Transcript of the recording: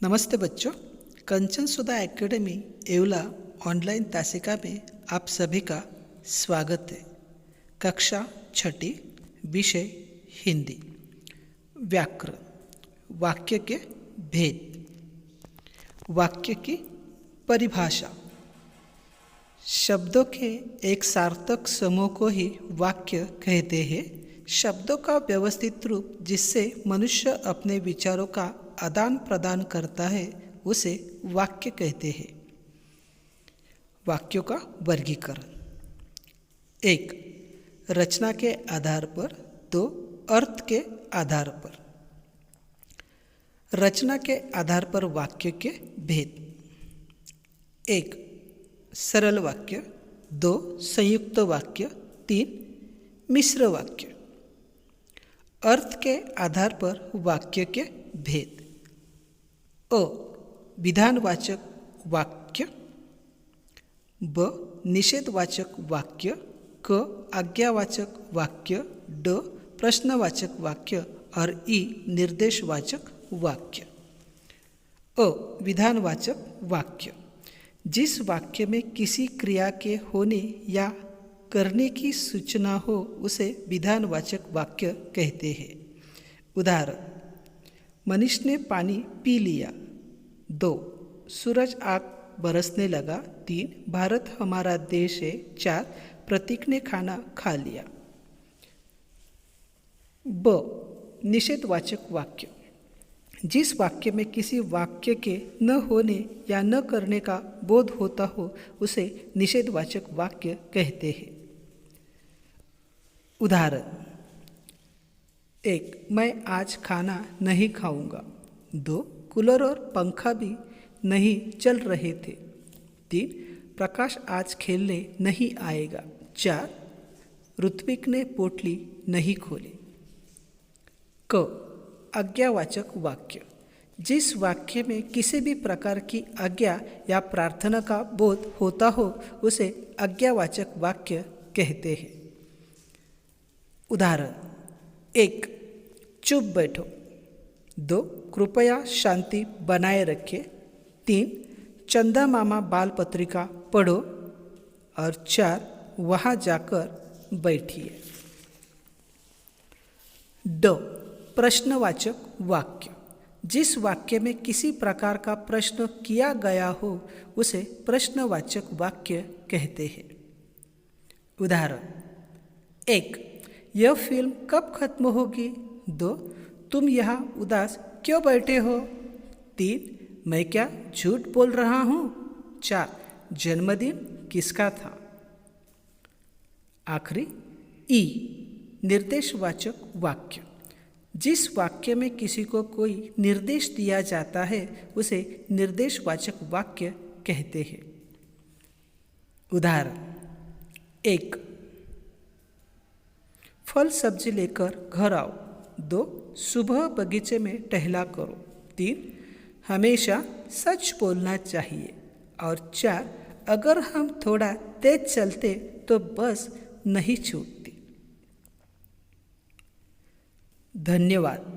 नमस्ते बच्चों, कंचन सुधा academy Yeola online तासिका में आप सभी का स्वागत है। कक्षा छठी, विषय हिंदी। व्याकरण, वाक्य के भेद, वाक्य की परिभाषा। शब्दों के एक सार्थक समूह को ही वाक्य कहते हैं। शब्दों का व्यवस्थित रूप जिससे मनुष्य अपने विचारों का आदान प्रदान करता है उसे वाक्य कहते हैं। वाक्यों का वर्गीकरण: 1. रचना के आधार पर। 2. अर्थ के आधार पर। रचना के आधार पर वाक्य के भेद: 1. सरल वाक्य। 2. संयुक्त वाक्य। 3. मिश्र वाक्य। अर्थ के आधार पर वाक्य के भेद: अ. विधानवाचक वाक्य। ब. निषेधवाचक वाक्य। क. आज्ञावाचक वाक्य। ड. प्रश्नवाचक वाक्य और ई. निर्देशवाचक वाक्य। अ. विधानवाचक वाक्य: जिस वाक्य में किसी क्रिया के होने या करने की सूचना हो उसे विधानवाचक वाक्य कहते हैं। उदाहरण: मनीष ने पानी पी लिया। 2. सूरज आग बरसने लगा। 3. भारत हमारा देश है। 4. प्रतीक ने खाना खा लिया। ब. निषेधवाचक वाक्य: जिस वाक्य में किसी वाक्य के न होने या न करने का बोध होता हो उसे निषेधवाचक वाक्य कहते हैं। उदाहरण: 1. मैं आज खाना नहीं खाऊंगा। 2. कूलर और पंखा भी नहीं चल रहे थे। 3. प्रकाश आज खेलने नहीं आएगा। 4. ऋत्विक ने पोटली नहीं खोली। क. आज्ञावाचक वाक्य: जिस वाक्य में किसी भी प्रकार की आज्ञा या प्रार्थना का बोध होता हो उसे आज्ञावाचक वाक्य कहते हैं। उदाहरण: 1. चुप बैठो। 2. कृपया शांति बनाए रखें। 3. चंदा मामा बाल पत्रिका पढ़ो। और 4. वहाँ जाकर बैठिए। ड. प्रश्नवाचक वाक्य: जिस वाक्य में किसी प्रकार का प्रश्न किया गया हो उसे प्रश्नवाचक वाक्य कहते हैं। उदाहरण: 1. यह फिल्म कब खत्म होगी। 2. तुम यहाँ उदास क्यों बैठे हो। 3. मैं क्या झूठ बोल रहा हूँ। 4. जन्मदिन किसका था। आखिरी ई. निर्देशवाचक वाक्य: जिस वाक्य में किसी को कोई निर्देश दिया जाता है उसे निर्देशवाचक वाक्य कहते हैं। उदाहरण: 1. फल सब्जी लेकर घर आओ। 2. सुबह बगीचे में टहला करो। 3. हमेशा सच बोलना चाहिए। और 4. अगर हम थोड़ा तेज चलते तो बस नहीं छूटती। धन्यवाद।